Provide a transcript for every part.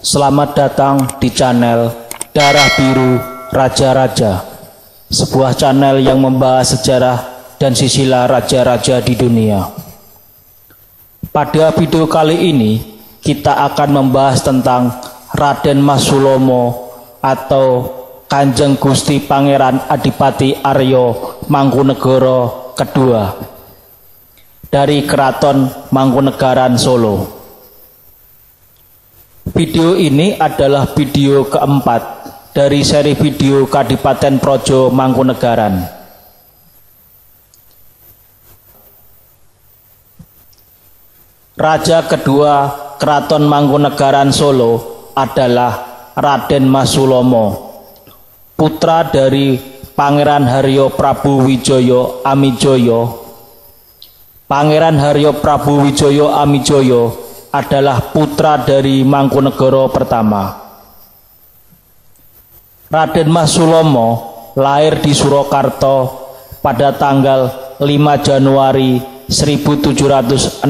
Selamat datang di channel Darah Biru Raja-Raja, sebuah channel yang membahas sejarah dan sisilah raja-raja di dunia. Pada video kali ini kita akan membahas tentang Raden Mas Sulomo atau Kanjeng Gusti Pangeran Adipati Arya Mangkunegara II dari Keraton Mangkunegaran Solo. Video ini adalah video keempat dari seri video Kadipaten Projo Mangkunegaran. Raja kedua Keraton Mangkunegaran Solo adalah Raden Mas Sulomo, putra dari Pangeran Haryo Prabu Wijaya Amijaya. Pangeran Haryo Prabu Wijaya Amijaya adalah putra dari Mangkunegara pertama. Raden Mas Sulomo lahir di Surakarta pada tanggal 5 Januari 1768,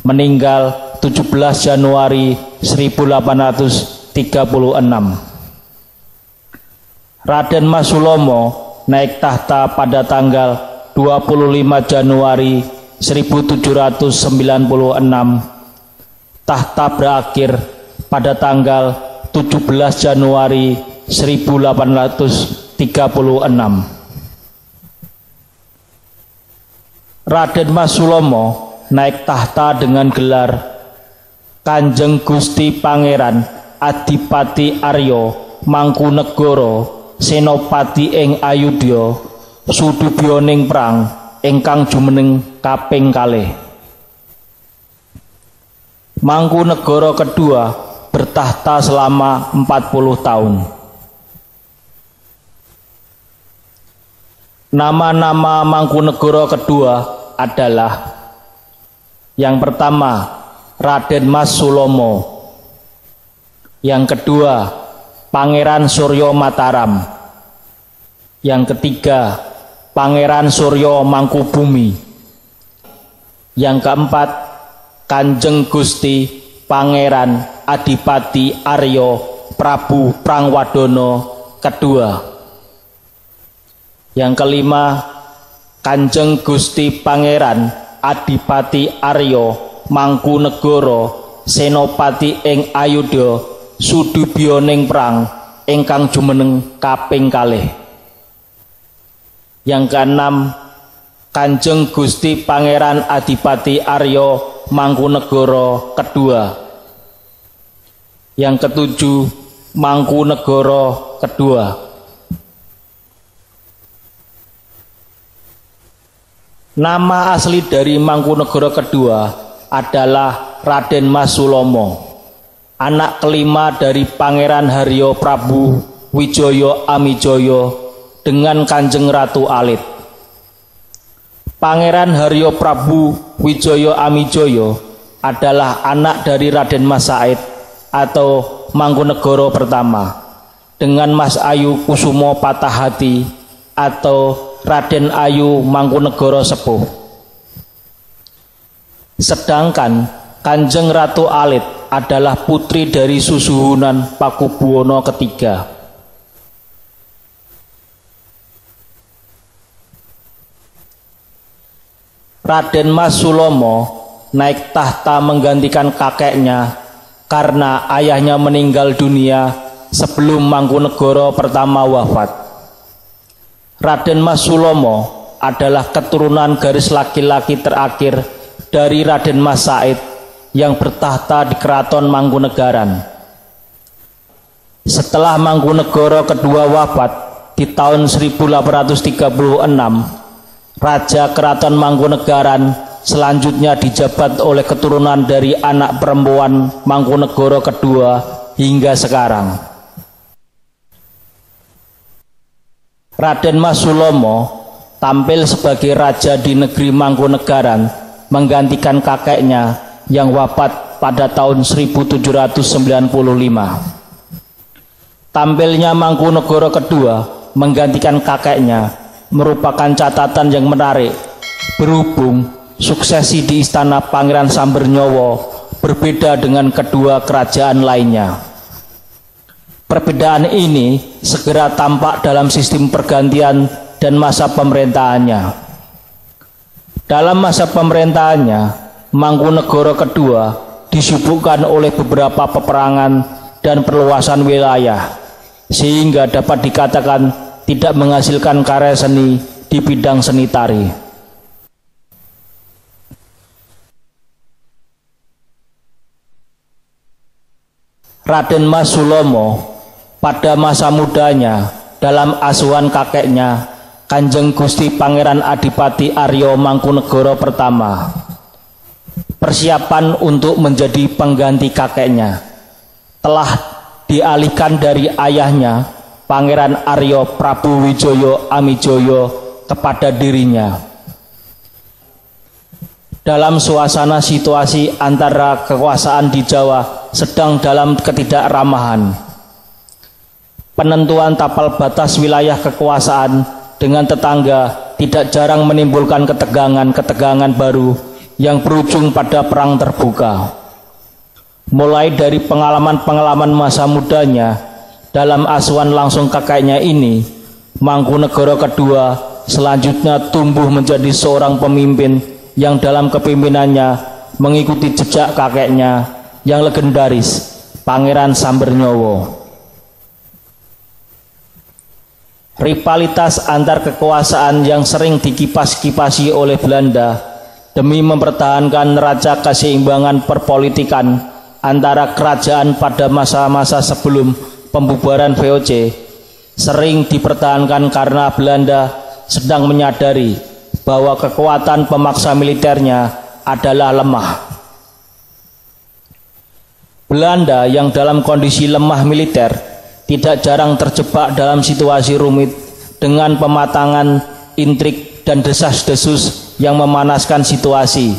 meninggal 17 Januari 1836. Raden Mas Sulomo naik tahta pada tanggal 25 Januari 1796. Tahta berakhir pada tanggal 17 Januari 1836. Raden Mas Sulomo naik tahta dengan gelar Kanjeng Gusti Pangeran Adipati Arya Mangkunegara Senopati ing Ayodya Sudubyaning Prang ingkang jumeneng kaping kalih. Mangkunegara kedua bertahta selama 40 tahun. Nama-nama Mangkunegara kedua adalah: yang pertama Raden Mas Sulomo, yang kedua Pangeran Suryo Mataram, yang ketiga Pangeran Suryo Mangkubumi, yang keempat Kanjeng Gusti Pangeran Adipati Arya Prabu Prangwadana II, yang kelima Kanjeng Gusti Pangeran Adipati Arya Mangkunegara Senopati ing Ayodya Sudubyaning Prang ingkang jumeneng kaping kalih. Yang keenam Kanjeng Gusti Pangeran Adipati Arya Mangkunegara II. Yang ketujuh Mangkunegara II. Nama asli dari Mangkunegara II adalah Raden Mas Sulomo, anak kelima dari Pangeran Haryo Prabu Wijaya Amijaya dengan Kanjeng Ratu Alit. Pangeran Haryo Prabu Wijaya Amijaya adalah anak dari Raden Mas Said atau Mangkunegara pertama dengan Mas Ayu Kusumo Patahhati atau Raden Ayu Mangkunegara Sepuh. Sedangkan Kanjeng Ratu Alit adalah putri dari Susuhunan Pakubuwana III. Raden Mas Sulomo naik tahta menggantikan kakeknya karena ayahnya meninggal dunia sebelum Mangkunegara pertama wafat. Raden Mas Sulomo adalah keturunan garis laki-laki terakhir dari Raden Mas Said yang bertahta di Keraton Mangkunegaran. Setelah Mangkunegara kedua wafat di tahun 1836, Raja Keraton Mangkunegaran selanjutnya dijabat oleh keturunan dari anak perempuan Mangkunegara II hingga sekarang. Raden Mas Sulomo tampil sebagai raja di negeri Mangkunegaran menggantikan kakeknya yang wafat pada tahun 1795. Tampilnya Mangkunegara II menggantikan kakeknya merupakan catatan yang menarik berhubung suksesi di Istana Pangeran Sambernyawa berbeda dengan kedua kerajaan lainnya. Perbedaan ini segera tampak dalam sistem pergantian dan masa pemerintahannya. Dalam masa pemerintahannya, Mangkunegara kedua disibukkan oleh beberapa peperangan dan perluasan wilayah, sehingga dapat dikatakan tidak menghasilkan karya seni di bidang seni tari. Raden Mas Sulomo pada masa mudanya dalam asuhan kakeknya Kanjeng Gusti Pangeran Adipati Arya Mangkunegara pertama, persiapan untuk menjadi pengganti kakeknya telah dialihkan dari ayahnya Pangeran Arya Prabu Wijaya Amijaya kepada dirinya. Dalam suasana situasi antara kekuasaan di Jawa sedang dalam ketidakramahan, penentuan tapal batas wilayah kekuasaan dengan tetangga tidak jarang menimbulkan ketegangan baru yang berujung pada perang terbuka. Mulai dari pengalaman-pengalaman masa mudanya dalam asuhan langsung kakeknya ini, Mangkunegara kedua selanjutnya tumbuh menjadi seorang pemimpin yang dalam kepemimpinannya mengikuti jejak kakeknya yang legendaris, Pangeran Sambernyowo. Rivalitas antar kekuasaan yang sering dikipas-kipasi oleh Belanda demi mempertahankan neraca keseimbangan perpolitikan antara kerajaan pada masa-masa sebelum pembubaran VOC sering dipertahankan karena Belanda sedang menyadari bahwa kekuatan pemaksa militernya adalah lemah. Belanda yang dalam kondisi lemah militer tidak jarang terjebak dalam situasi rumit dengan pematangan intrik dan desas-desus yang memanaskan situasi,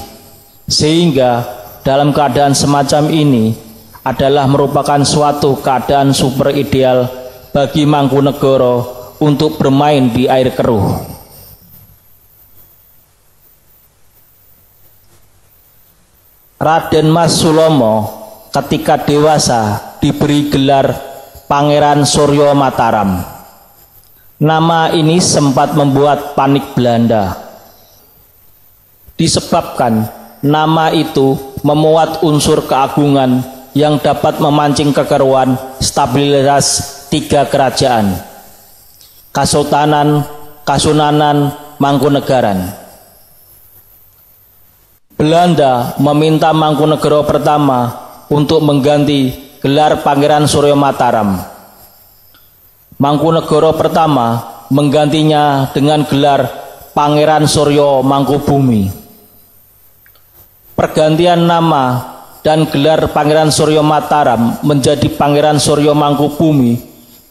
sehingga dalam keadaan semacam ini adalah merupakan suatu keadaan super ideal bagi Mangkunegara untuk bermain di air keruh. Raden Mas Sulomo ketika dewasa diberi gelar Pangeran Suryo Mataram. Nama ini sempat membuat panik Belanda, disebabkan nama itu memuat unsur keagungan yang dapat memancing kekeruan stabilitas tiga kerajaan, Kasultanan, Kasunanan, Mangkunegaran. Belanda meminta Mangkunegara pertama untuk mengganti gelar Pangeran Suryo Mataram. Mangkunegara pertama menggantinya dengan gelar Pangeran Suryo Mangkubumi. Pergantian nama dan gelar Pangeran Suryo Mataram menjadi Pangeran Suryo Mangkubumi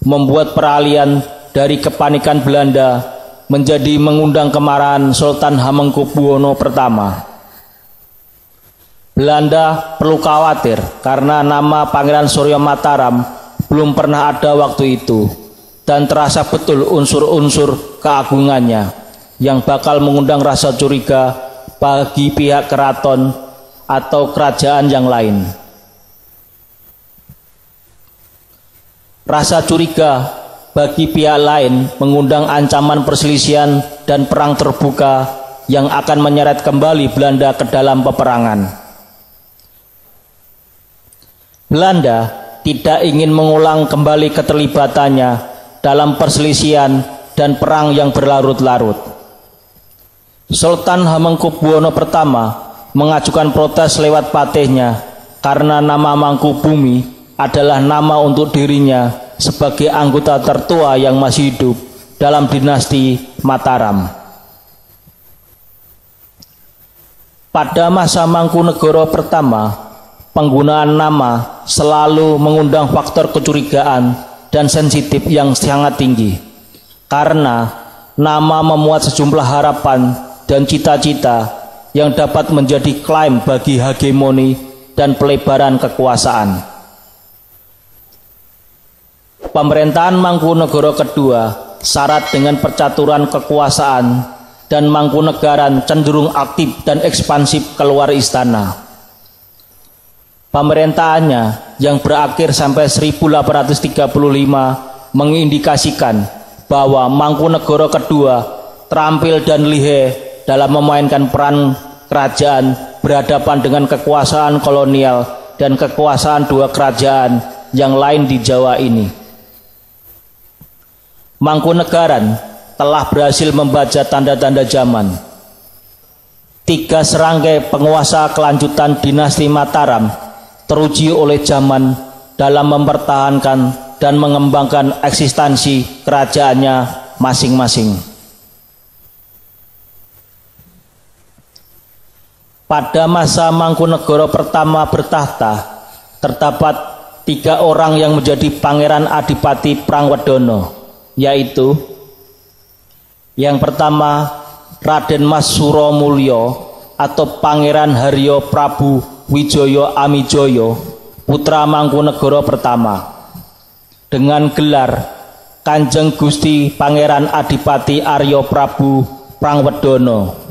membuat peralihan dari kepanikan Belanda menjadi mengundang kemarahan Sultan Hamengkubuwono pertama. Belanda perlu khawatir karena nama Pangeran Suryo Mataram belum pernah ada waktu itu, dan terasa betul unsur-unsur keagungannya yang bakal mengundang rasa curiga bagi pihak keraton atau kerajaan yang lain. Rasa curiga bagi pihak lain mengundang ancaman perselisihan dan perang terbuka yang akan menyeret kembali Belanda ke dalam peperangan. Belanda tidak ingin mengulang kembali keterlibatannya dalam perselisihan dan perang yang berlarut-larut. Sultan Hamengkubuwono pertama mengajukan protes lewat patihnya karena nama Mangkubumi adalah nama untuk dirinya sebagai anggota tertua yang masih hidup dalam dinasti Mataram. Pada masa Mangkunegara pertama, penggunaan nama selalu mengundang faktor kecurigaan dan sensitif yang sangat tinggi, karena nama memuat sejumlah harapan dan cita-cita yang dapat menjadi klaim bagi hegemoni dan pelebaran kekuasaan. Pemerintahan Mangkunegara kedua syarat dengan percaturan kekuasaan, dan Mangkunegaran cenderung aktif dan ekspansif keluar istana. Pemerintahannya yang berakhir sampai 1835 mengindikasikan bahwa Mangkunegara kedua terampil dan lihai dalam memainkan peran kerajaan berhadapan dengan kekuasaan kolonial dan kekuasaan dua kerajaan yang lain di Jawa ini. Mangkunegaran telah berhasil membaca tanda-tanda zaman. 3 serangkai penguasa kelanjutan dinasti Mataram teruji oleh zaman dalam mempertahankan dan mengembangkan eksistensi kerajaannya masing-masing. Pada masa Mangkunegara pertama bertahta, terdapat 3 orang yang menjadi Pangeran Adipati Prangwedono, yaitu yang pertama Raden Mas Suromulyo atau Pangeran Haryo Prabu Wijaya Amijoyo, putra Mangkunegara pertama, dengan gelar Kanjeng Gusti Pangeran Adipati Aryo Prabu Prangwedono.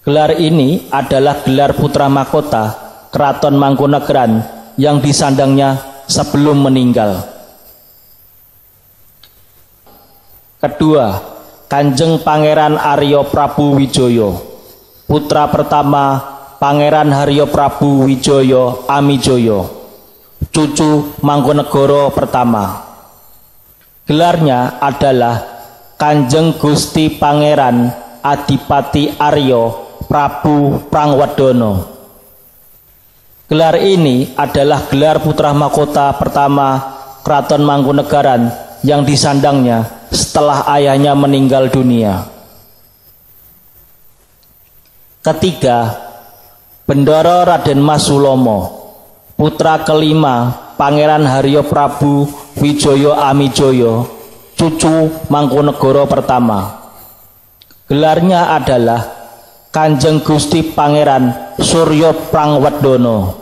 Gelar ini adalah gelar putra mahkota Keraton Mangkunegaran yang disandangnya sebelum meninggal. Kedua, Kanjeng Pangeran Aryo Prabu Wijaya, putra pertama Pangeran Haryo Prabu Wijaya Amijoyo, cucu Mangkunegara pertama. Gelarnya adalah Kanjeng Gusti Pangeran Adipati Aryo Prabu Prangwedono. Gelar ini adalah gelar putra mahkota pertama Keraton Mangkunegaran yang disandangnya setelah ayahnya meninggal dunia. Ketiga, Bendoro Raden Mas Sulomo, putra kelima Pangeran Haryo Prabu Wijaya Amijoyo, cucu Mangkunegara pertama. Gelarnya adalah Kanjeng Gusti Pangeran Suryo Prangwedono.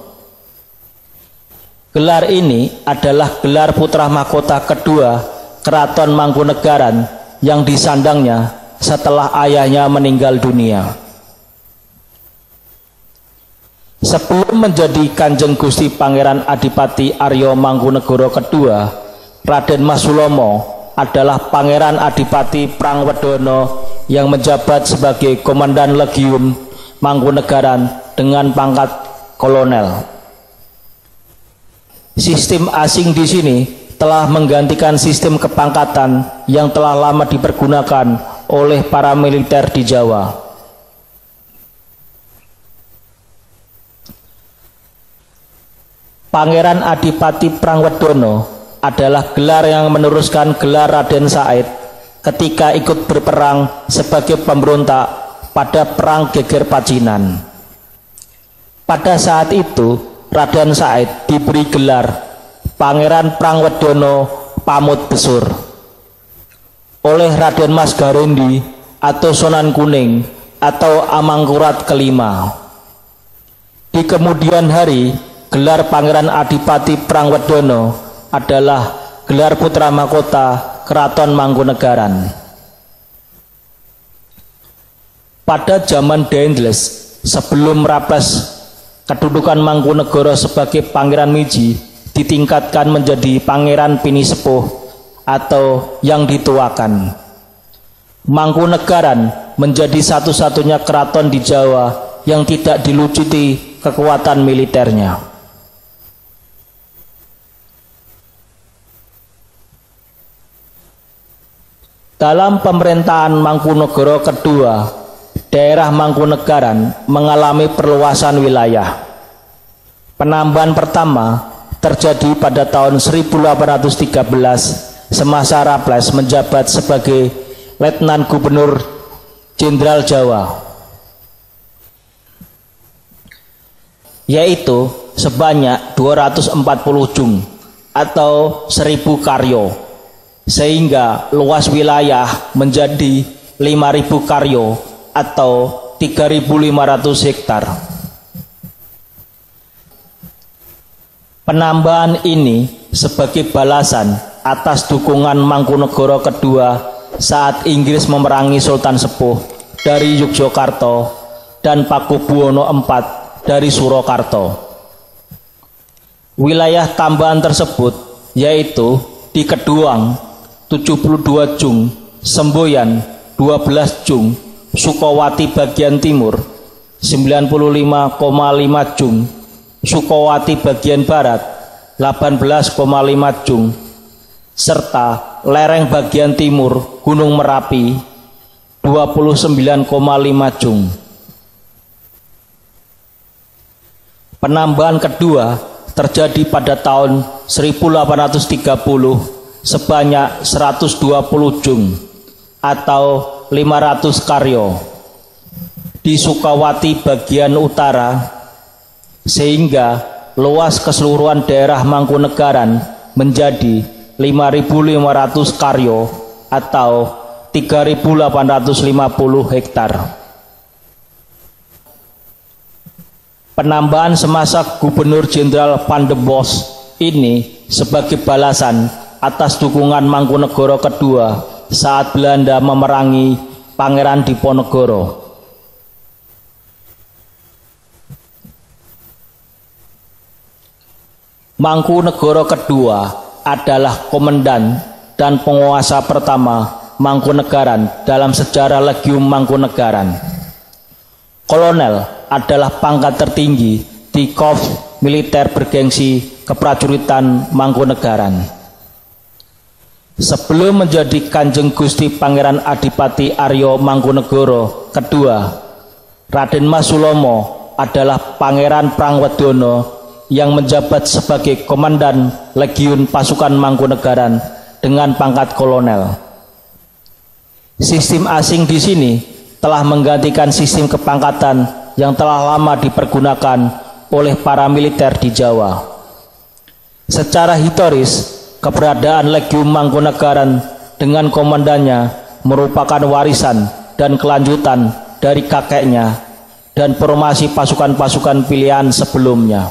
Gelar ini adalah gelar putra mahkota kedua Keraton Mangkunegaran yang disandangnya setelah ayahnya meninggal dunia. Sebelum menjadi Kanjeng Gusti Pangeran Adipati Aryo Mangkunegara kedua, Raden Mas Sulomo adalah Pangeran Adipati Prangwedono yang menjabat sebagai Komandan Legiun Mangkunegaran dengan pangkat kolonel. Sistem asing di sini telah menggantikan sistem kepangkatan yang telah lama dipergunakan oleh para militer di Jawa. Pangeran Adipati Prangwedono adalah gelar yang meneruskan gelar Raden Said ketika ikut berperang sebagai pemberontak pada Perang Geger Pacinan. Pada saat itu, Raden Said diberi gelar Pangeran Prangwedono Pamut Besur oleh Raden Mas Garundi atau Sunan Kuning atau Amangkurat kelima. Di kemudian hari, gelar Pangeran Adipati Prangwedono adalah gelar putra mahkota Keraton Mangkunegaran. Pada zaman Dendles, sebelum Raples, kedudukan Mangkunegara sebagai Pangeran Miji ditingkatkan menjadi Pangeran Pinisepuh atau yang dituakan. Mangkunegaran menjadi satu-satunya keraton di Jawa yang tidak dilucuti kekuatan militernya. Dalam pemerintahan Mangkunegara kedua, daerah Mangkunegaran mengalami perluasan wilayah. Penambahan pertama terjadi pada tahun 1813 semasa Raples menjabat sebagai Letnan Gubernur Jenderal Jawa, yaitu sebanyak 240 jung atau 1000 karyo, sehingga luas wilayah menjadi 5.000 karyo atau 3.500 hektar. Penambahan ini sebagai balasan atas dukungan Mangkunegara kedua saat Inggris memerangi Sultan Sepuh dari Yogyakarta dan Pakubuwono IV dari Surakarta. Wilayah tambahan tersebut yaitu di Keduang 72 Jung, Semboyan 12 Jung, Sukawati bagian timur 95,5 Jung, Sukawati bagian barat 18,5 Jung, serta lereng bagian timur Gunung Merapi 29,5 Jung. Penambahan kedua terjadi pada tahun 1830 sebanyak 120 Jung atau 500 karyo di Sukawati bagian utara, sehingga luas keseluruhan daerah Mangkunegaran menjadi 5.500 karyo atau 3.850 hektar. Penambahan semasa Gubernur Jenderal Pandembos ini sebagai balasan atas dukungan Mangkunegara kedua saat Belanda memerangi Pangeran Diponegoro. Mangkunegara kedua adalah komandan dan penguasa pertama Mangkunegaran dalam sejarah Legium Mangkunegaran. Kolonel adalah pangkat tertinggi di Korps Militer Bergengsi Keprajuritan Mangkunegaran. Sebelum menjadi Kanjeng Gusti Pangeran Adipati Aryo Mangkunegara kedua, Raden Mas Sulomo adalah Pangeran Prangwedono yang menjabat sebagai Komandan Legiun Pasukan Mangkunegaran dengan pangkat kolonel. Sistem asing di sini telah menggantikan sistem kepangkatan yang telah lama dipergunakan oleh para militer di Jawa. Secara historis, keberadaan Legium Mangkunegaran dengan komandannya merupakan warisan dan kelanjutan dari kakeknya dan formasi pasukan-pasukan pilihan sebelumnya.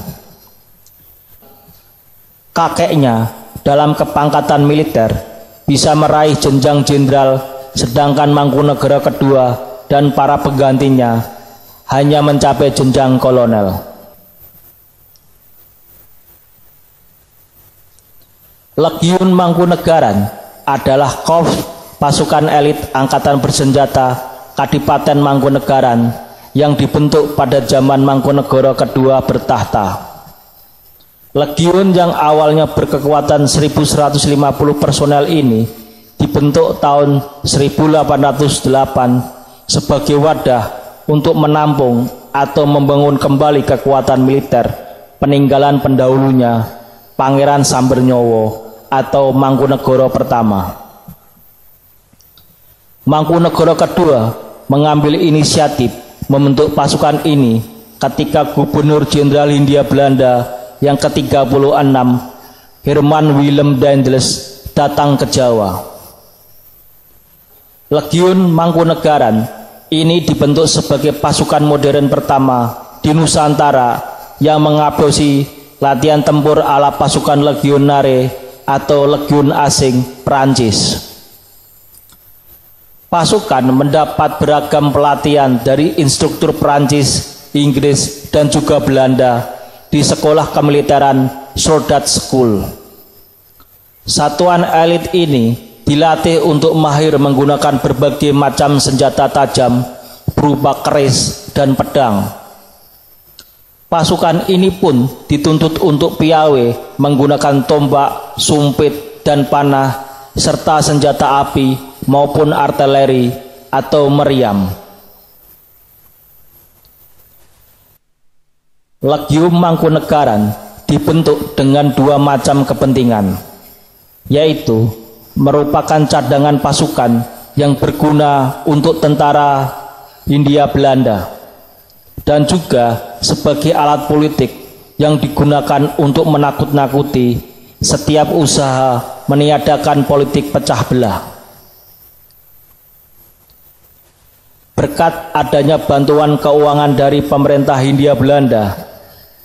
Kakeknya dalam kepangkatan militer bisa meraih jenjang jenderal, sedangkan Mangkunegara kedua dan para penggantinya hanya mencapai jenjang kolonel. Legiun Mangkunegaran adalah korps pasukan elit angkatan bersenjata Kadipaten Mangkunegaran yang dibentuk pada zaman Mangkunegara kedua bertahta. Legiun yang awalnya berkekuatan 1.150 personel ini dibentuk tahun 1808 sebagai wadah untuk menampung atau membangun kembali kekuatan militer peninggalan pendahulunya Pangeran Sambernyowo atau Mangkunegara pertama. Mangkunegara kedua mengambil inisiatif membentuk pasukan ini ketika Gubernur Jenderal Hindia Belanda yang ke-36 Herman Willem Daendels datang ke Jawa. Legiun Mangkunegaran ini dibentuk sebagai pasukan modern pertama di Nusantara yang mengadopsi latihan tempur ala pasukan legionare atau legiun asing Prancis. Pasukan mendapat beragam pelatihan dari instruktur Prancis, Inggris, dan juga Belanda di sekolah kemiliteran Soldat School. Satuan elit ini dilatih untuk mahir menggunakan berbagai macam senjata tajam berupa keris dan pedang. Pasukan ini pun dituntut untuk piawe menggunakan tombak, sumpit, dan panah, serta senjata api maupun artileri atau meriam. Legium Mangkunegaran dibentuk dengan dua macam kepentingan, yaitu merupakan cadangan pasukan yang berguna untuk tentara Hindia Belanda dan juga sebagai alat politik yang digunakan untuk menakut-nakuti setiap usaha meniadakan politik pecah belah. Berkat adanya bantuan keuangan dari pemerintah Hindia Belanda,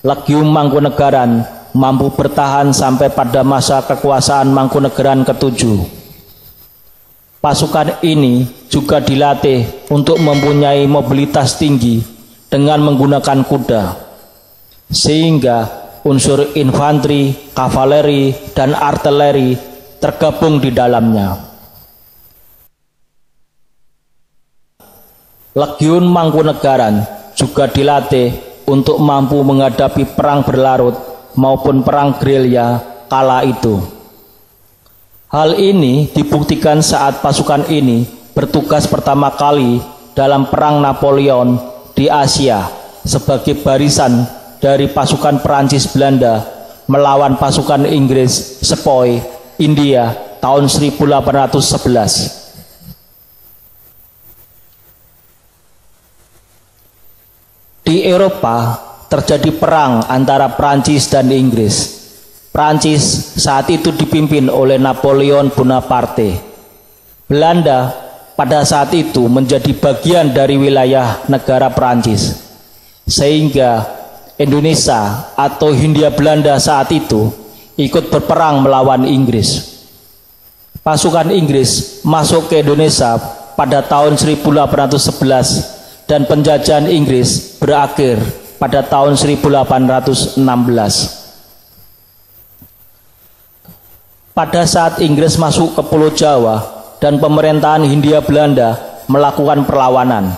Legium Mangkunegaran mampu bertahan sampai pada masa kekuasaan Mangkunegaran ke-7. Pasukan ini juga dilatih untuk mempunyai mobilitas tinggi dengan menggunakan kuda. sehingga unsur infanteri, kavaleri, dan artileri tergabung di dalamnya. Legiun Mangkunegaran juga dilatih untuk mampu menghadapi perang berlarut maupun perang gerilya kala itu. Hal ini dibuktikan saat pasukan ini bertugas pertama kali dalam perang Napoleon di Asia sebagai barisan dari pasukan Perancis Belanda melawan pasukan Inggris Sepoy India tahun 1811. Di Eropa terjadi perang antara Prancis dan Inggris. Prancis saat itu dipimpin oleh Napoleon Bonaparte. Belanda pada saat itu menjadi bagian dari wilayah negara Prancis, sehingga Indonesia atau Hindia Belanda saat itu ikut berperang melawan Inggris. Pasukan Inggris masuk ke Indonesia pada tahun 1811 dan penjajahan Inggris berakhir pada tahun 1816. Pada saat Inggris masuk ke Pulau Jawa dan pemerintahan Hindia Belanda melakukan perlawanan,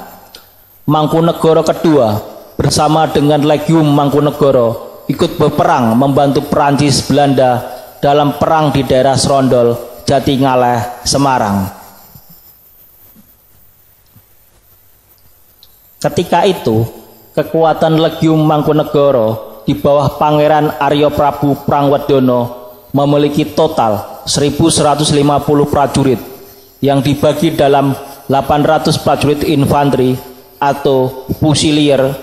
Mangkunegoro kedua bersama dengan Legiun Mangkunegoro ikut berperang membantu Perancis Belanda dalam perang di daerah Serondol, Jatingaleh, Semarang. Ketika itu, kekuatan Legiun Mangkunegoro di bawah Pangeran Arya Prabu Prangwedono memiliki total 1.150 prajurit yang dibagi dalam 800 prajurit infanteri atau fusilier,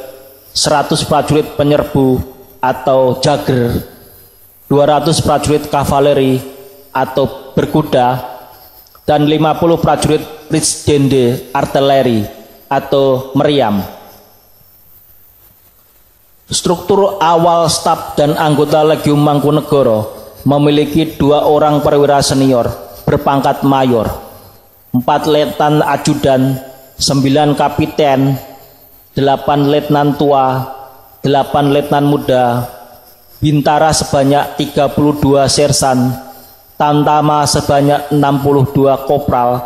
100 prajurit penyerbu atau jager, 200 prajurit kavaleri atau berkuda, dan 50 prajurit Riksdende artileri atau meriam. Struktur awal staf dan anggota Legiun Mangkunegoro memiliki 2 orang perwira senior berpangkat mayor, 4 letnan ajudan, 9 kapiten, 8 letnan tua, 8 letnan muda, bintara sebanyak 32 sersan, tamtama sebanyak 62 kopral,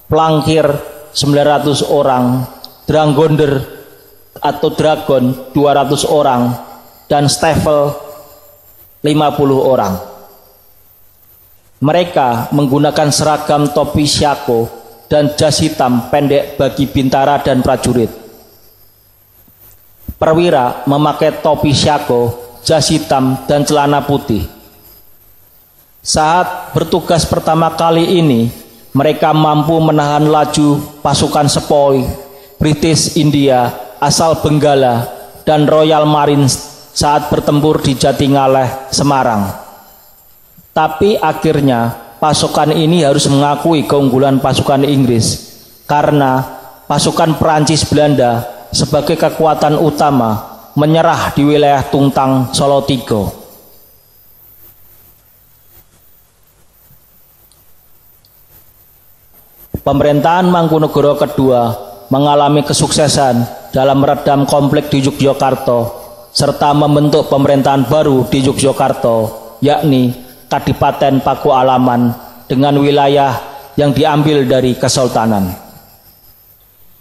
plangkir 900 orang, drangonder atau dragon 200 orang, dan stafel 50 orang. Mereka menggunakan seragam topi syako dan jas hitam pendek bagi bintara dan prajurit. Perwira memakai topi syako, jas hitam, dan celana putih. Saat bertugas pertama kali ini, mereka mampu menahan laju pasukan Sepoy, British India, asal Benggala, dan Royal Marines saat bertempur di Jatingaleh, Semarang. Tapi akhirnya pasukan ini harus mengakui keunggulan pasukan Inggris karena pasukan Perancis Belanda sebagai kekuatan utama menyerah di wilayah Tungtang, Solotigo. Pemerintahan Mangkunegoro kedua mengalami kesuksesan dalam meredam konflik di Yogyakarta serta membentuk pemerintahan baru di Yogyakarta, yakni Kadipaten Pakualaman dengan wilayah yang diambil dari Kesultanan.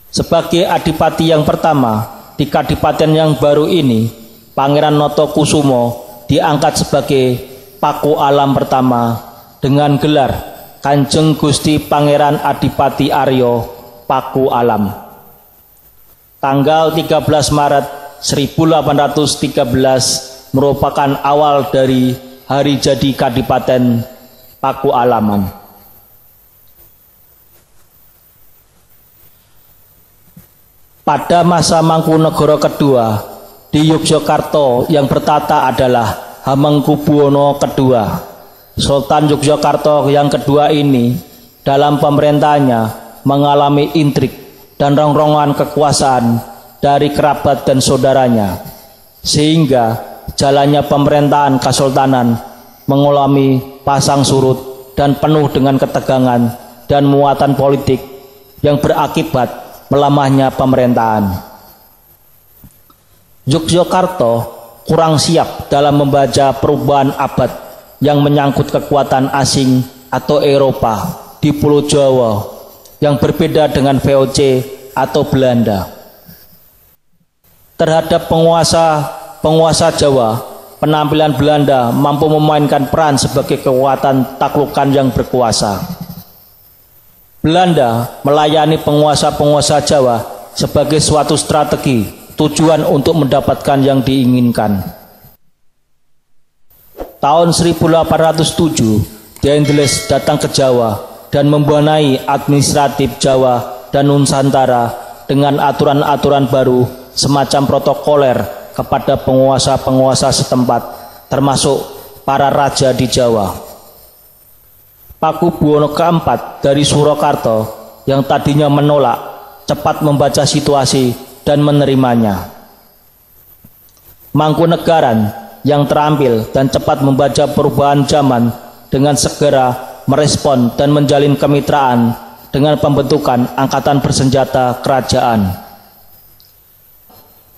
Sebagai adipati yang pertama di Kadipaten yang baru ini, Pangeran Notokusumo diangkat sebagai Paku Alam pertama dengan gelar Kanjeng Gusti Pangeran Adipati Aryo Paku Alam. Tanggal 13 Maret 1813 merupakan awal dari hari jadi Kadipaten Pakualaman. Pada masa Mangkunegoro kedua, di Yogyakarta yang bertata adalah Hamengkubuwono II. Sultan Yogyakarta yang kedua ini dalam pemerintahannya mengalami intrik dan rongrongan kekuasaan dari kerabat dan saudaranya, sehingga jalannya pemerintahan Kesultanan mengalami pasang surut dan penuh dengan ketegangan dan muatan politik yang berakibat melemahnya pemerintahan. Yogyakarta kurang siap dalam membaca perubahan abad yang menyangkut kekuatan asing atau Eropa di Pulau Jawa yang berbeda dengan VOC atau Belanda. Terhadap penguasa Jawa, penampilan Belanda mampu memainkan peran sebagai kekuatan taklukan yang berkuasa. Belanda melayani penguasa-penguasa Jawa sebagai suatu strategi tujuan untuk mendapatkan yang diinginkan. Tahun 1807, Dendles datang ke Jawa dan membenahi administratif Jawa dan Nusantara dengan aturan-aturan baru semacam protokoler kepada penguasa-penguasa setempat, termasuk para raja di Jawa. Pakubuwono keempat dari Surakarta yang tadinya menolak, cepat membaca situasi dan menerimanya. Mangkunegaran yang terampil dan cepat membaca perubahan zaman dengan segera merespon dan menjalin kemitraan dengan pembentukan angkatan bersenjata kerajaan.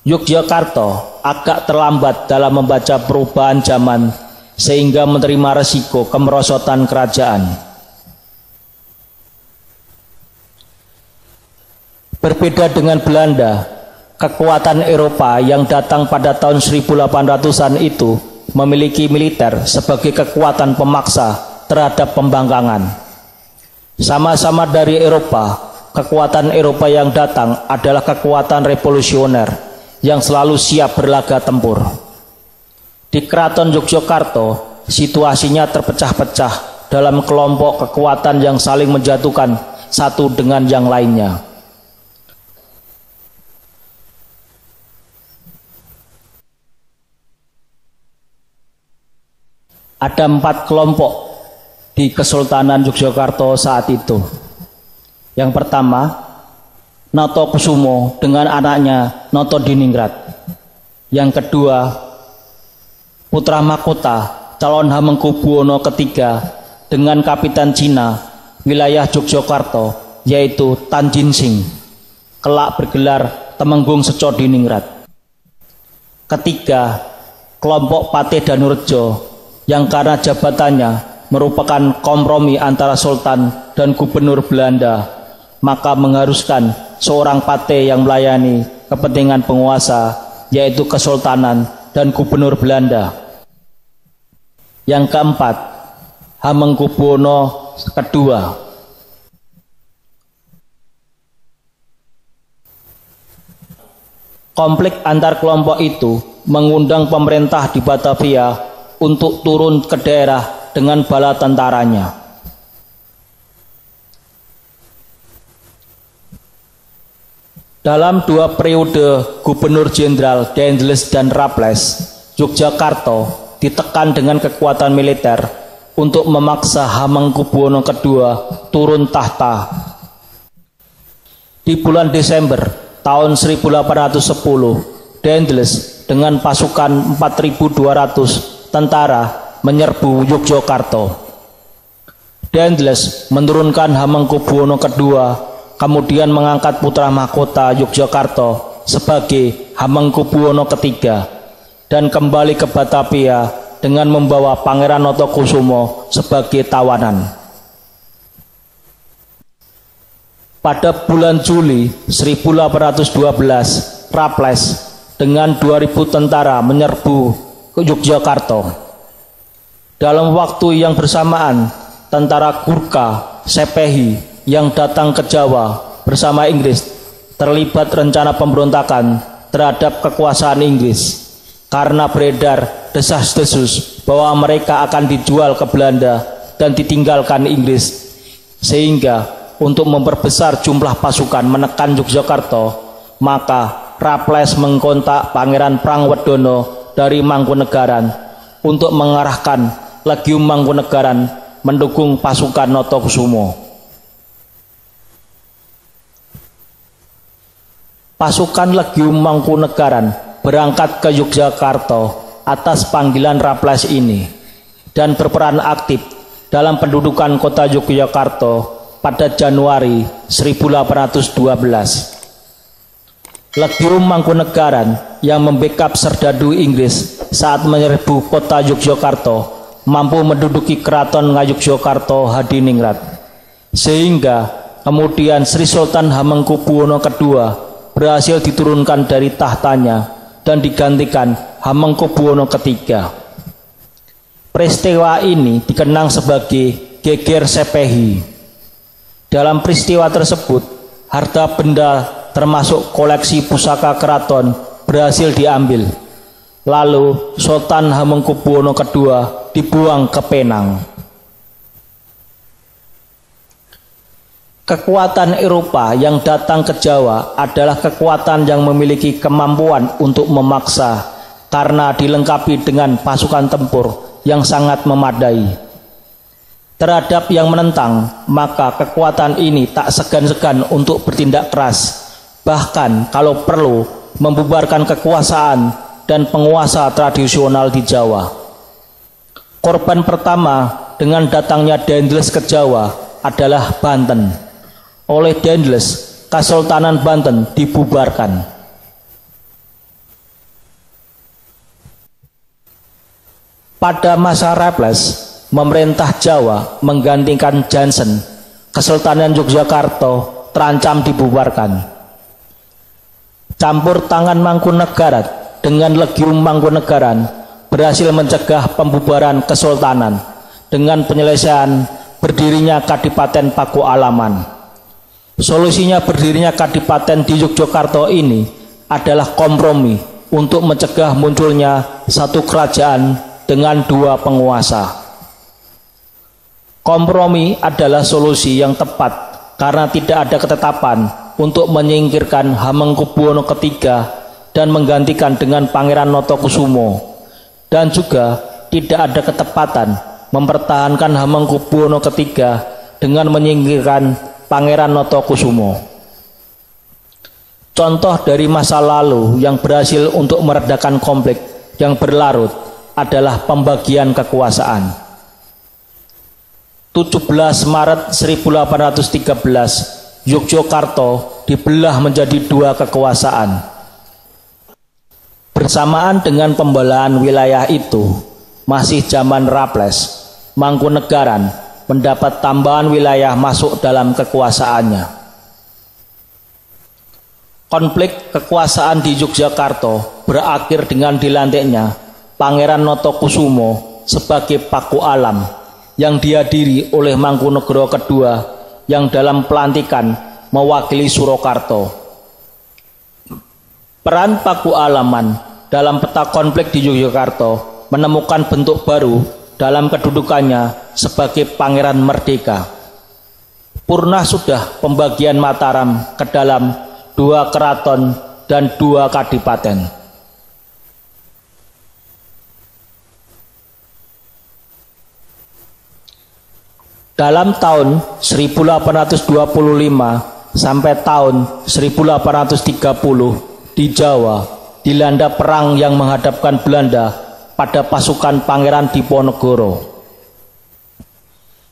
Yogyakarta agak terlambat dalam membaca perubahan zaman sehingga menerima resiko kemerosotan kerajaan. Berbeda dengan Belanda, kekuatan Eropa yang datang pada tahun 1800-an itu memiliki militer sebagai kekuatan pemaksa terhadap pembangkangan. Sama-sama dari Eropa, kekuatan Eropa yang datang adalah kekuatan revolusioner yang selalu siap berlaga tempur. Di Keraton Yogyakarta, situasinya terpecah-pecah dalam kelompok kekuatan yang saling menjatuhkan satu dengan yang lainnya. Ada 4 kelompok di Kesultanan Yogyakarta saat itu. Yang pertama, Natokusumo dengan anaknya Notodiningrat. Yang kedua, Putra Mahkota calon Hamengkubuwono III dengan Kapitan Cina wilayah Yogyakarta yaitu Tanjin Sing, kelak bergelar Temenggung Seco Diningrat. Ketiga, kelompok Patih Danurejo yang karena jabatannya merupakan kompromi antara Sultan dan Gubernur Belanda, maka mengharuskan seorang patih yang melayani kepentingan penguasa, yaitu Kesultanan dan Gubernur Belanda. Yang keempat, Hamengkubuwono II. Konflik antar kelompok itu mengundang pemerintah di Batavia untuk turun ke daerah dengan bala tentaranya. Dalam 2 periode Gubernur Jenderal Dendles dan Raffles, Yogyakarta ditekan dengan kekuatan militer untuk memaksa Hamengkubuwono II turun tahta. Di bulan Desember tahun 1810, Dendles dengan pasukan 4.200 tentara menyerbu Yogyakarta. Dendles menurunkan Hamengkubuwono II, kemudian mengangkat Putra Mahkota Yogyakarta sebagai Hamengkubuwono III dan kembali ke Batavia dengan membawa Pangeran Natokusumo sebagai tawanan. Pada bulan Juli 1812, Raffles dengan 2.000 tentara menyerbu ke Yogyakarta. Dalam waktu yang bersamaan, tentara Gurkha Sepehi yang datang ke Jawa bersama Inggris terlibat rencana pemberontakan terhadap kekuasaan Inggris karena beredar desas-desus bahwa mereka akan dijual ke Belanda dan ditinggalkan Inggris, sehingga untuk memperbesar jumlah pasukan menekan Yogyakarta, maka Raffles mengkontak Pangeran Prangwedono dari Mangkunegaran untuk mengarahkan Legium Mangkunegaran mendukung pasukan Natokusumo. Pasukan Legium Mangkunegaran berangkat ke Yogyakarta atas panggilan Raffles ini dan berperan aktif dalam pendudukan kota Yogyakarta pada Januari 1812. Legium Mangkunegaran yang membackup serdadu Inggris saat menyerbu kota Yogyakarta mampu menduduki keraton Ngayogyakarta Hadiningrat, sehingga kemudian Sri Sultan Hamengkubuwono II berhasil diturunkan dari tahtanya dan digantikan Hamengkubuwono III. Peristiwa ini dikenang sebagai Geger Sepehi. Dalam peristiwa tersebut, harta benda termasuk koleksi pusaka keraton berhasil diambil. Lalu Sultan Hamengkubuwono II dibuang ke Penang. Kekuatan Eropa yang datang ke Jawa adalah kekuatan yang memiliki kemampuan untuk memaksa karena dilengkapi dengan pasukan tempur yang sangat memadai. Terhadap yang menentang, maka kekuatan ini tak segan-segan untuk bertindak keras, bahkan kalau perlu membubarkan kekuasaan dan penguasa tradisional di Jawa. Korban pertama dengan datangnya Dendles ke Jawa adalah Banten. Oleh Dendles, Kesultanan Banten dibubarkan. Pada masa Raffles, memerintah Jawa menggantikan Jansen, Kesultanan Yogyakarta terancam dibubarkan. Campur tangan Mangkunegaran dengan Legium Mangkunegaran berhasil mencegah pembubaran kesultanan dengan penyelesaian berdirinya Kadipaten Pakualaman. Solusinya berdirinya Kadipaten di Yogyakarta ini adalah kompromi untuk mencegah munculnya satu kerajaan dengan dua penguasa. Kompromi adalah solusi yang tepat karena tidak ada ketetapan untuk menyingkirkan Hamengkubuwono III dan menggantikan dengan Pangeran Notokusumo, dan juga tidak ada ketepatan mempertahankan Hamengkubuwono III dengan menyingkirkan Pangeran Notokusumo. Contoh dari masa lalu yang berhasil untuk meredakan konflik yang berlarut adalah pembagian kekuasaan. 17 Maret 1813, Yogyakarta dibelah menjadi dua kekuasaan. Bersamaan dengan pembelahan wilayah itu, masih zaman Raffles, Mangkunegaran mendapat tambahan wilayah masuk dalam kekuasaannya. Konflik kekuasaan di Yogyakarta berakhir dengan dilantiknya Pangeran Notokusumo sebagai Paku Alam yang dihadiri oleh Mangkunegara II yang dalam pelantikan mewakili Surakarta. Peran Paku Alaman dalam peta konflik di Yogyakarta menemukan bentuk baru dalam kedudukannya sebagai Pangeran Merdeka. Purna sudah pembagian Mataram ke dalam dua keraton dan dua kadipaten. Dalam tahun 1825 sampai tahun 1830 di Jawa dilanda perang yang menghadapkan Belanda pada pasukan Pangeran Diponegoro.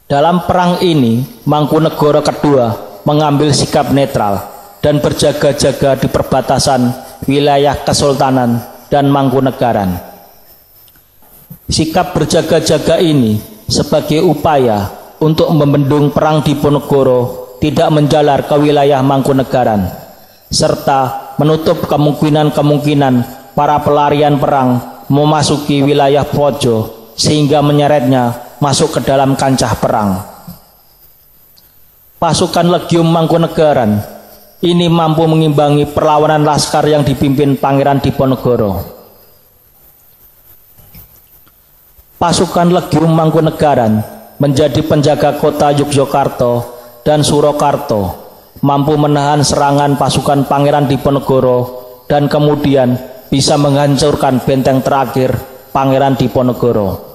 Dalam perang ini, Mangkunegara II mengambil sikap netral dan berjaga-jaga di perbatasan wilayah Kesultanan dan Mangkunegaran. Sikap berjaga-jaga ini sebagai upaya untuk membendung perang Diponegoro tidak menjalar ke wilayah Mangkunegaran, serta menutup kemungkinan-kemungkinan para pelarian perang memasuki wilayah Pojo sehingga menyeretnya masuk ke dalam kancah perang. Pasukan Legium Mangkunegaran ini mampu mengimbangi perlawanan laskar yang dipimpin Pangeran Diponegoro. Pasukan Legium Mangkunegaran menjadi penjaga kota Yogyakarta dan Surakarta, mampu menahan serangan pasukan Pangeran Diponegoro dan kemudian bisa menghancurkan benteng terakhir Pangeran Diponegoro.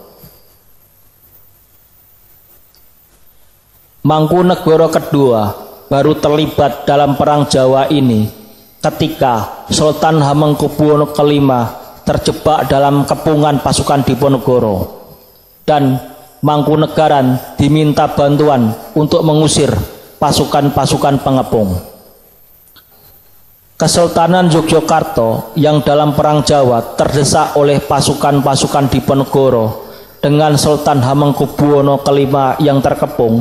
Mangkunegara II baru terlibat dalam perang Jawa ini ketika Sultan Hamengkubuwono V terjebak dalam kepungan pasukan Diponegoro dan Mangkunegaran diminta bantuan untuk mengusir pasukan-pasukan pengepung. Kesultanan Yogyakarta yang dalam Perang Jawa terdesak oleh pasukan-pasukan Diponegoro dengan Sultan Hamengkubuwono kelima yang terkepung,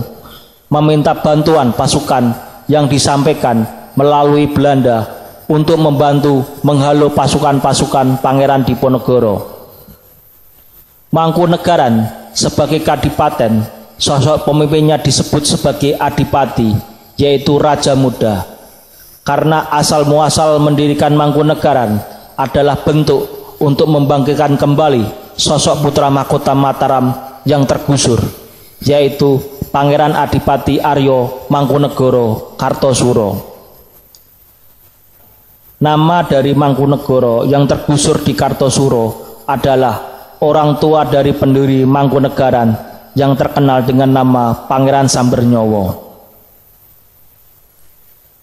meminta bantuan pasukan yang disampaikan melalui Belanda untuk membantu menghalau pasukan-pasukan Pangeran Diponegoro. Mangkunegaran sebagai kadipaten, sosok pemimpinnya disebut sebagai adipati, yaitu Raja Muda. Karena asal muasal mendirikan Mangkunegaran adalah bentuk untuk membangkitkan kembali sosok putra mahkota Mataram yang tergusur, yaitu Pangeran Adipati Aryo Mangkunegoro Kartosuro. Nama dari Mangkunegoro yang tergusur di Kartosuro adalah orang tua dari pendiri Mangkunegaran yang terkenal dengan nama Pangeran Sambernyowo.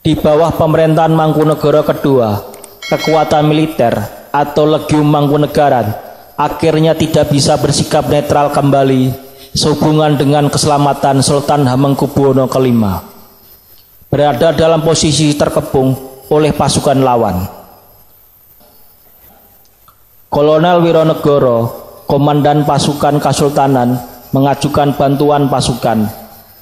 Di bawah pemerintahan Mangkunegoro kedua, kekuatan militer atau Legium Mangkunegaran akhirnya tidak bisa bersikap netral kembali sehubungan dengan keselamatan Sultan Hamengkubuwono kelima. Berada dalam posisi terkepung oleh pasukan lawan. Kolonel Wironegoro, komandan pasukan Kesultanan, mengajukan bantuan pasukan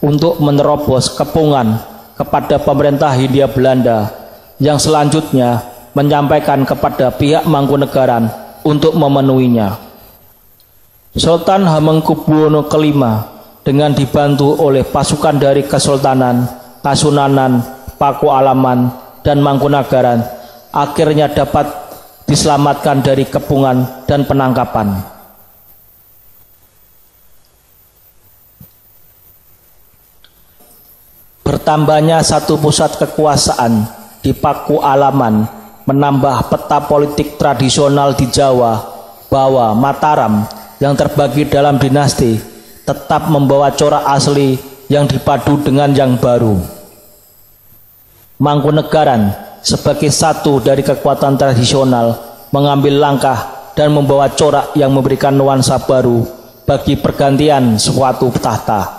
untuk menerobos kepungan kepada pemerintah Hindia Belanda yang selanjutnya menyampaikan kepada pihak Mangkunegaran untuk memenuhinya. Sultan Hamengkubuwono kelima dengan dibantu oleh pasukan dari Kesultanan, Kasunanan, Pakualaman, dan Mangkunegaran akhirnya dapat diselamatkan dari kepungan dan penangkapan. Bertambahnya satu pusat kekuasaan di Pakualaman menambah peta politik tradisional di Jawa bahwa Mataram yang terbagi dalam dinasti tetap membawa corak asli yang dipadu dengan yang baru. Mangkunegaran sebagai satu dari kekuatan tradisional mengambil langkah dan membawa corak yang memberikan nuansa baru bagi pergantian suatu tahta.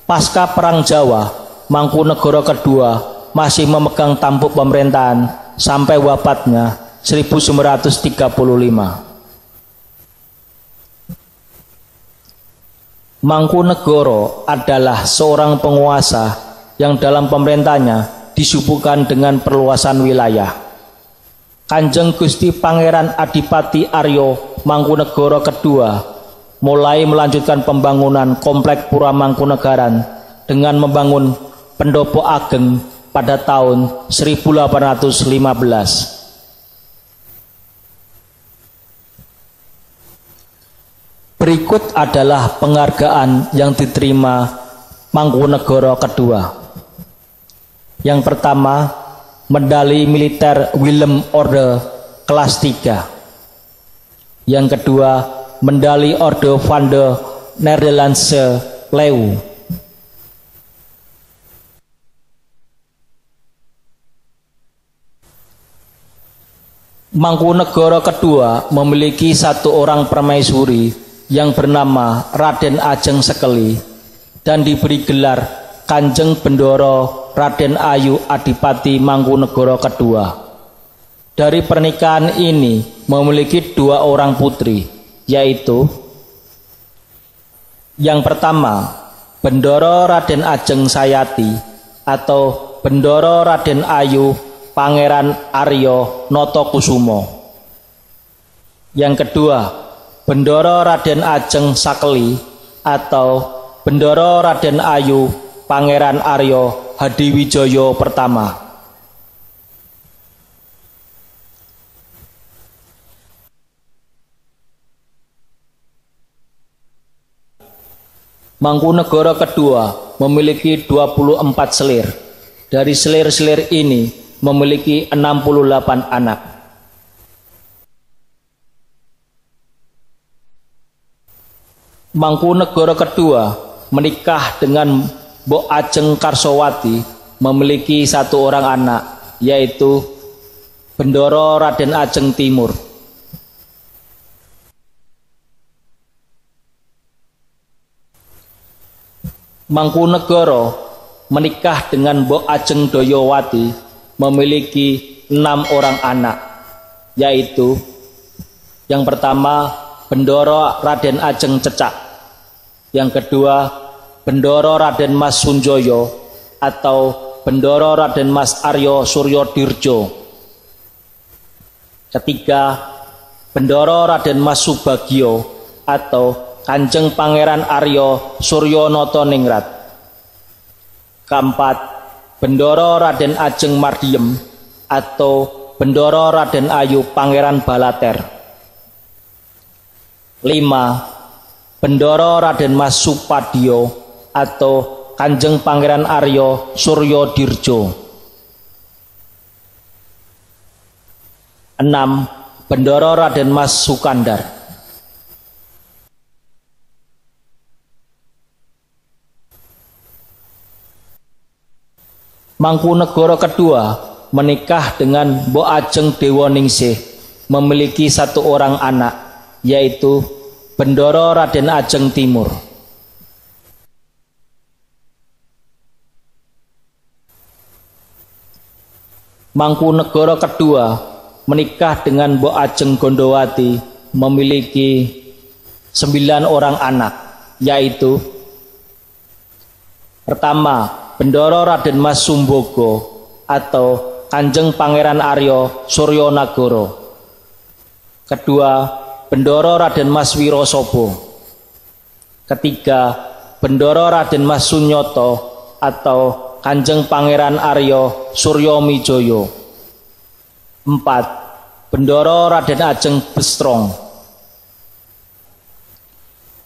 Pasca Perang Jawa, Mangkunegoro kedua masih memegang tampuk pemerintahan sampai wafatnya 1935. Mangkunegoro adalah seorang penguasa yang dalam pemerintahnya disuguhkan dengan perluasan wilayah. Kanjeng Gusti Pangeran Adipati Aryo Mangkunegoro kedua mulai melanjutkan pembangunan komplek Pura Mangkunegaran dengan membangun Pendopo Ageng pada tahun 1815. Berikut adalah penghargaan yang diterima Mangkunegoro kedua. Yang pertama, medali militer Willem Orde kelas 3. Yang kedua, medali Orde van de Nederlandse Leeuw. Mangkunegoro kedua memiliki satu orang permaisuri yang bernama Raden Ajeng Sekeli dan diberi gelar Kanjeng Bendoro Raden Ayu Adipati Mangkunegoro kedua. Dari pernikahan ini memiliki dua orang putri, yaitu yang pertama Bendoro Raden Ajeng Sayati atau Bendoro Raden Ayu Pangeran Aryo Notokusumo. Yang kedua Bendoro Raden Ajeng Sakeli atau Bendoro Raden Ayu Pangeran Aryo Hadiwijoyo pertama. Mangkunegoro kedua memiliki 24 selir. Dari selir-selir ini memiliki 68 anak. Mangkunegoro kedua menikah dengan Mbok Ajeng Karsowati, memiliki satu orang anak, yaitu Bendoro Raden Ajeng Timur. Mangkunegoro menikah dengan Mbok Ajeng Doyowati, memiliki 6 orang anak, yaitu yang pertama Bendoro Raden Ajeng Cecak, yang kedua Bendoro Raden Mas Sunjoyo atau Bendoro Raden Mas Aryo Suryo Dirjo, ketiga Bendoro Raden Mas Subagio atau Kanjeng Pangeran Aryo Suryo Notoningrat, keempat Bendoro Raden Ajeng Mardiem atau Bendoro Raden Ayu Pangeran Balater, lima Bendoro Raden Mas Supadio atau Kanjeng Pangeran Aryo Suryo Dirjo, enam Bendoro Raden Mas Sukandar. Mangkunegoro kedua menikah dengan Mbok Ajeng Dewoningsih, memiliki 1 orang anak, yaitu Bendoro Raden Ajeng Timur. Mangkunegoro kedua menikah dengan Mbok Ajeng Gondowati, memiliki 9 orang anak, yaitu pertama Bendoro Raden Mas Sumbogo atau Kanjeng Pangeran Aryo Suryo Nagoro, kedua Bendoro Raden Mas Wirosobo, ketiga Bendoro Raden Mas Sunyoto atau Kanjeng Pangeran Aryo Suryo Mijoyo, empat Bendoro Raden Ajeng Bestrong,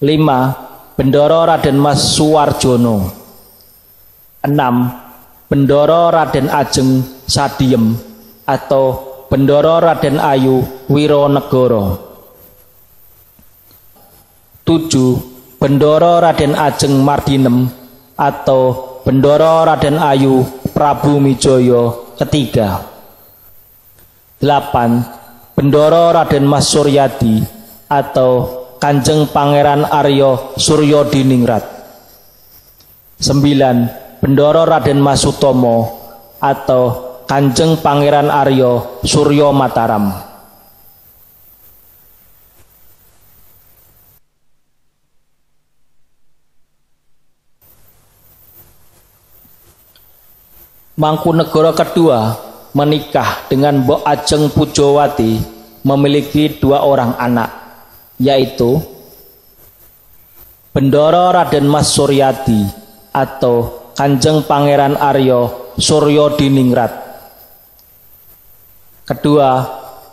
lima Bendoro Raden Mas Suwarjono, enam Bendoro Raden Ajeng Sadiem atau Bendoro Raden Ayu Wironegoro, tujuh Bendoro Raden Ajeng Mardinem atau Bendoro Raden Ayu Prabu Mijoyo ketiga, delapan Bendoro Raden Mas Suryadi atau Kanjeng Pangeran Aryo Suryo Diningrat, sembilan Bendoro Raden Mas Sutomo atau Kanjeng Pangeran Aryo Suryo Mataram. Mangkunegoro kedua menikah dengan Mbok Ajeng Pujowati, memiliki 2 orang anak, yaitu Bendoro Raden Mas Suryadi atau Kanjeng Pangeran Aryo Suryo Diningrat, kedua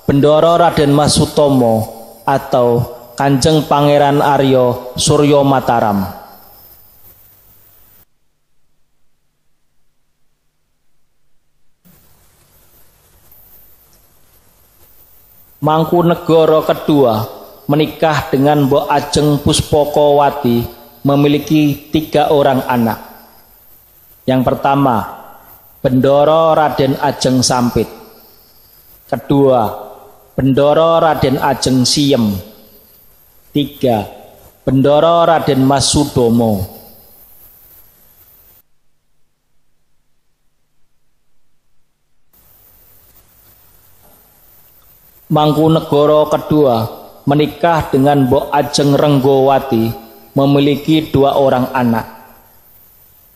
Bendoro Raden Mas Sutomo atau Kanjeng Pangeran Aryo Suryo Mataram. Mangkunegoro kedua menikah dengan Mbok Ajeng Puspokowati, memiliki 3 orang anak. Yang pertama Bendoro Raden Ajeng Sampit, kedua Bendoro Raden Ajeng Siem, tiga Bendoro Raden Mas Sudomo. Mangkunegoro kedua menikah dengan Mbok Ajeng Renggowati, memiliki 2 orang anak.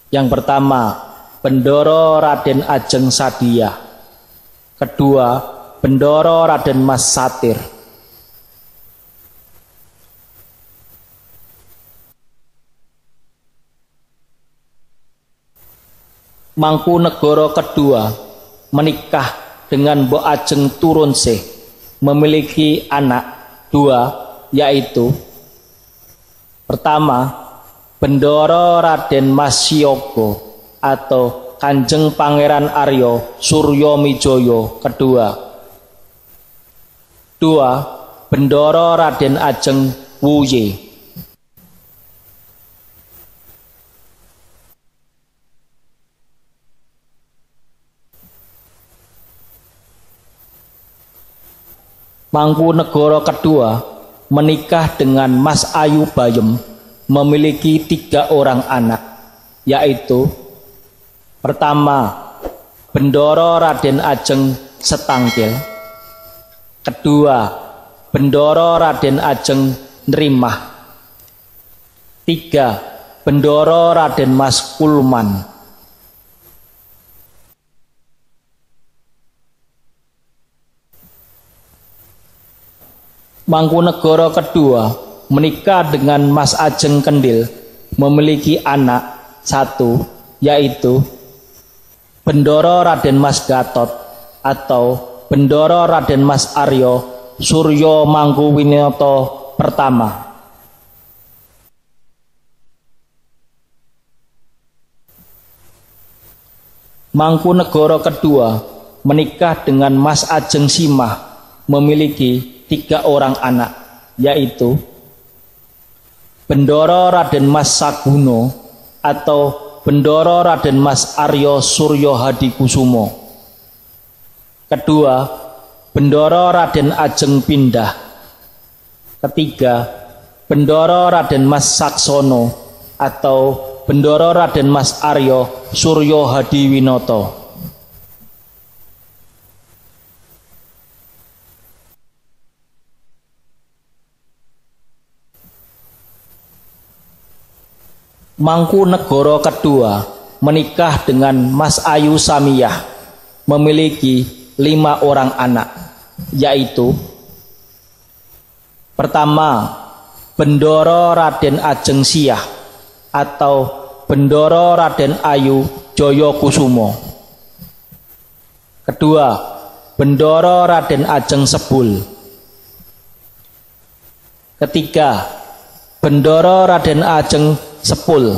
Yang pertama Bendoro Raden Ajeng Sadia, kedua Bendoro Raden Mas Satir. Mangkunegoro kedua menikah dengan Mbok Ajeng Turunsih, memiliki anak 2, yaitu pertama Bendoro Raden Mas Siyogo atau Kanjeng Pangeran Aryo Suryo Mijoyo kedua, dua Bendoro Raden Ajeng Wuye. Mangkunegoro kedua menikah dengan Mas Ayu Bayem, memiliki 3 orang anak, yaitu pertama Bendoro Raden Ajeng Setangkil. Kedua, Bendoro Raden Ajeng Nrimah. Tiga, Bendoro Raden Mas Kulman. Mangkunegara kedua menikah dengan Mas Ajeng Kendil, memiliki anak satu, yaitu Bendoro Raden Mas Gatot atau Bendoro Raden Mas Aryo Suryo Mangkuwinata pertama. Mangkunegara kedua menikah dengan Mas Ajeng Simah, memiliki 3 orang anak, yaitu Bendoro Raden Mas Saguno atau Bendoro Raden Mas Aryo Suryo Hadikusumo. Kedua, Bendoro Raden Ajeng Pindah. Ketiga, Bendoro Raden Mas Saksono atau Bendoro Raden Mas Aryo Suryo Hadiwinoto. Mangkunegara kedua menikah dengan Mas Ayu Samiyah, memiliki 5 orang anak, yaitu pertama, Bendoro Raden Ajeng Siyah atau Bendoro Raden Ayu Joyokusumo. Kedua, Bendoro Raden Ajeng Sebul. Ketiga, Bendoro Raden Ajeng Sepul.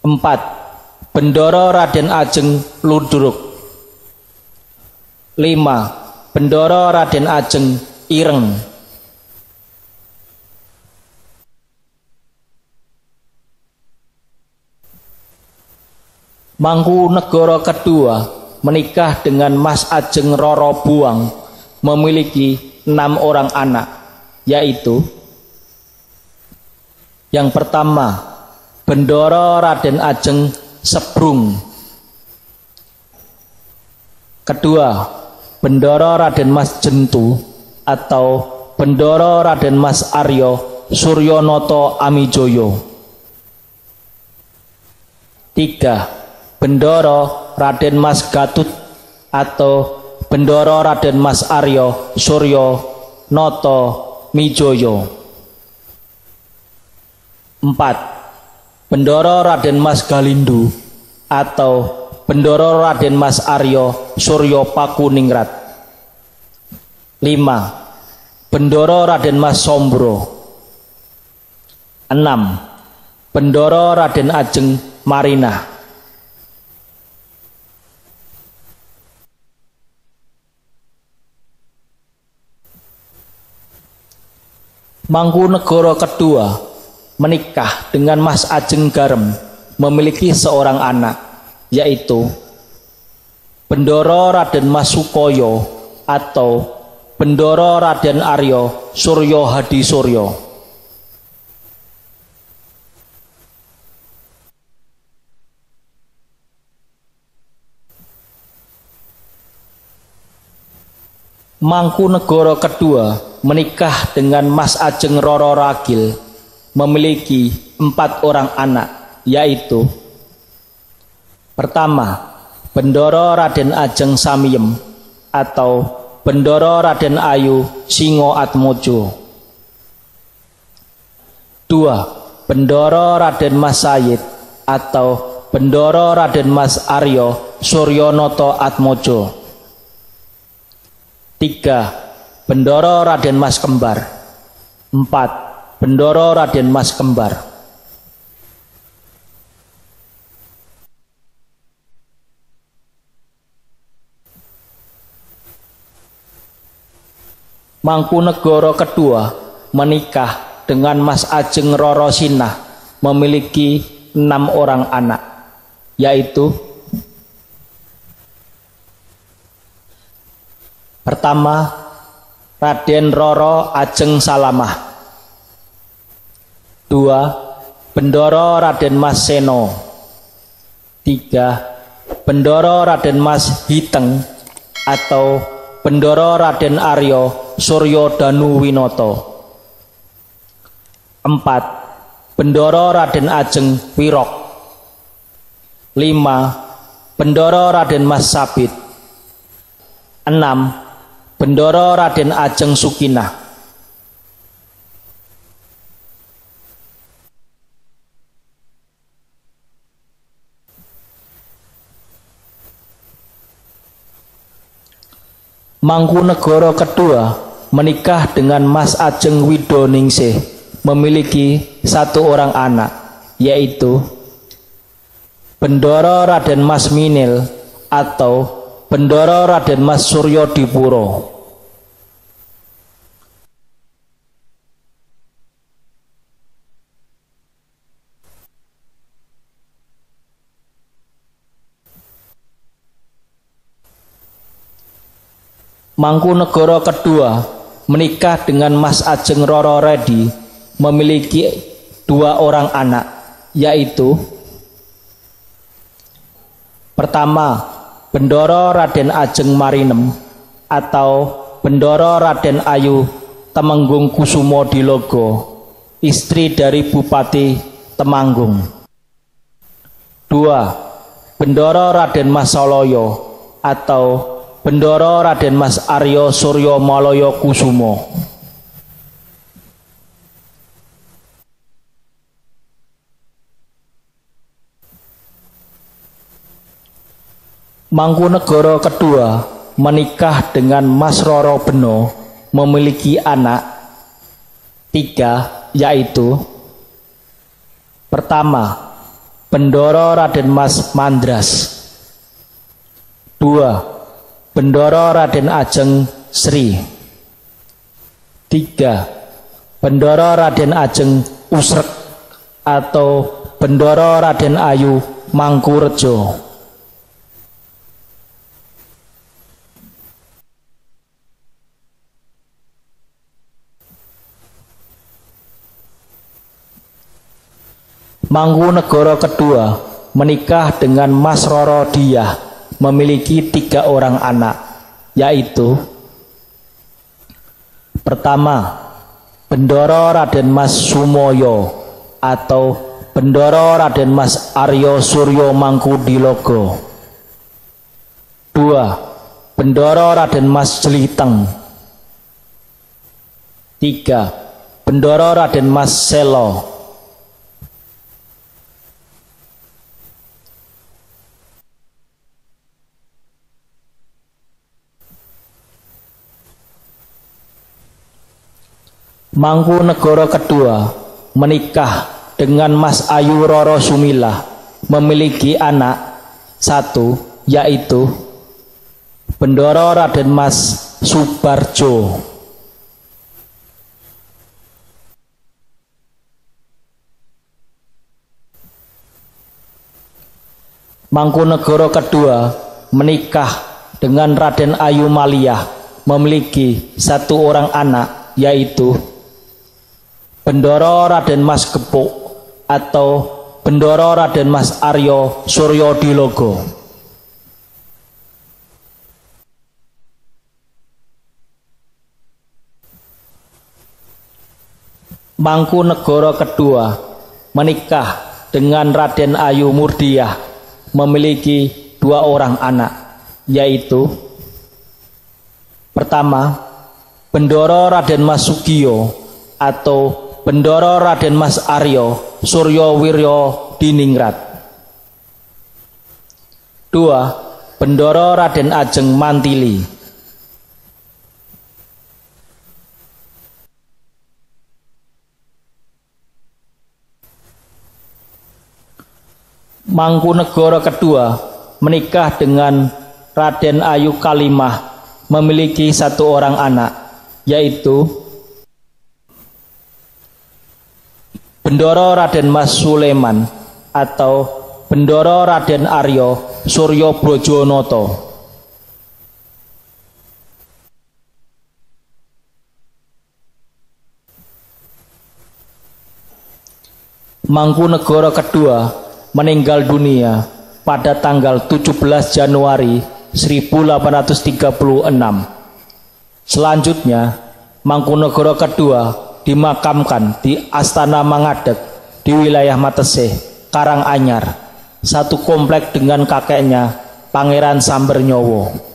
4. Bendoro Raden Ajeng Ludruk. 5. Bendoro Raden Ajeng Ireng. Mangkunegara kedua menikah dengan Mas Ajeng Roro Buang, memiliki 6 orang anak, yaitu yang pertama, Bendoro Raden Ajeng Sebrung. Kedua, Bendoro Raden Mas Jentu atau Bendoro Raden Mas Aryo Suryonoto Amijoyo. 3. Bendoro Raden Mas Gatut atau Bendoro Raden Mas Aryo Suryo Noto Mijoyo. 4. Bendoro Raden Mas Galindu atau Bendoro Raden Mas Aryo Suryo Pakuningrat. 5. Bendoro Raden Mas Sombro. 6. Bendoro Raden Ajeng Marinah. Mangkunegara kedua menikah dengan Mas Ajeng Garem, memiliki seorang anak, yaitu Bendoro Raden Mas Sukoyo atau Bendoro Raden Aryo Suryo Hadi Suryo. Mangkunegara kedua menikah dengan Mas Ajeng Roro Ragil, memiliki 4 orang anak, yaitu pertama, Bendoro Raden Ajeng Samiem atau Bendoro Raden Ayu Singo Atmojo. 2. Bendoro Raden Mas Sayid atau Bendoro Raden Mas Aryo Suryonoto Atmojo. 3. Bendoro Raden Mas Kembar. 4. Bendoro Raden Mas Kembar. Mangkunegara kedua menikah dengan Mas Ajeng Roro Sinah, memiliki 6 orang anak, yaitu pertama, Raden Roro Ajeng Salamah. 2. Bendoro Raden Mas Seno. 3. Bendoro Raden Mas Hiteng atau Bendoro Raden Aryo Suryo Danu Winoto. 4. Bendoro Raden Ajeng Wirok. 5. Bendoro Raden Mas Sabit. 6. Bendoro Raden Ajeng Sukinah. Mangkunegara kedua menikah dengan Mas Ajeng Widoningsih, memiliki 1 orang anak, yaitu Bendoro Raden Mas Minil atau Bendoro Raden Mas Suryo Dipuro. Mangkunegara kedua menikah dengan Mas Ajeng Roro Redi, memiliki 2 orang anak, yaitu pertama Bendoro Raden Ajeng Marinem atau Bendoro Raden Ayu Temenggung Kusumo Dilogo, istri dari Bupati Temanggung. 2. Bendoro Raden Mas Soloyo atau Bendoro Raden Mas Aryo Suryo Maloyo Kusumo. Mangkunegara kedua menikah dengan Mas Roro Beno, memiliki anak 3, yaitu pertama Bendoro Raden Mas Mandras. 2. Bendoro Raden Ajeng Sri. 3. Bendoro Raden Ajeng Usrek atau Bendoro Raden Ayu Mangkurejo. Mangkunegara kedua menikah dengan Mas Roro Diah, memiliki 3 orang anak, yaitu pertama Bendoro Raden Mas Sumoyo atau Bendoro Raden Mas Aryo Suryo Mangkudilogo. 2. Bendoro Raden Mas Jeliteng. 3. Bendoro Raden Mas Selo. Mangkunegara kedua menikah dengan Mas Ayu Roro Sumilah, memiliki anak 1, yaitu Bendoro Raden Mas Subarjo. Mangkunegara kedua menikah dengan Raden Ayu Maliyah, memiliki 1 orang anak, yaitu Bendoro Raden Mas Gepuk atau Bendoro Raden Mas Aryo Suryo Dilogo. Mangkunegara kedua menikah dengan Raden Ayu Murdiah, memiliki 2 orang anak, yaitu pertama Bendoro Raden Mas Sugiyo atau Bendoro Raden Mas Aryo Suryo Wiryo Diningrat. 2. Bendoro Raden Ajeng Mantili. Mangkunegara kedua menikah dengan Raden Ayu Kalimah, memiliki 1 orang anak, yaitu Bendoro Raden Mas Suleman atau Bendoro Raden Aryo Suryo Brojonoto. Mangkunegara kedua meninggal dunia pada tanggal 17 Januari 1836. Selanjutnya, Mangkunegara kedua dimakamkan di Astana Mangadeg di wilayah Matesih, Karanganyar, satu komplek dengan kakeknya, Pangeran Sambernyowo.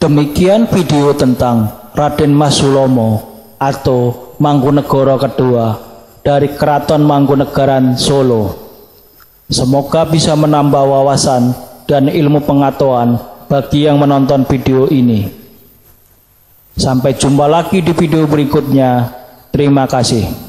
Demikian video tentang Raden Mas Sulomo atau Mangkunegara kedua dari Keraton Mangkunegaran Solo. Semoga bisa menambah wawasan dan ilmu pengetahuan bagi yang menonton video ini. Sampai jumpa lagi di video berikutnya. Terima kasih.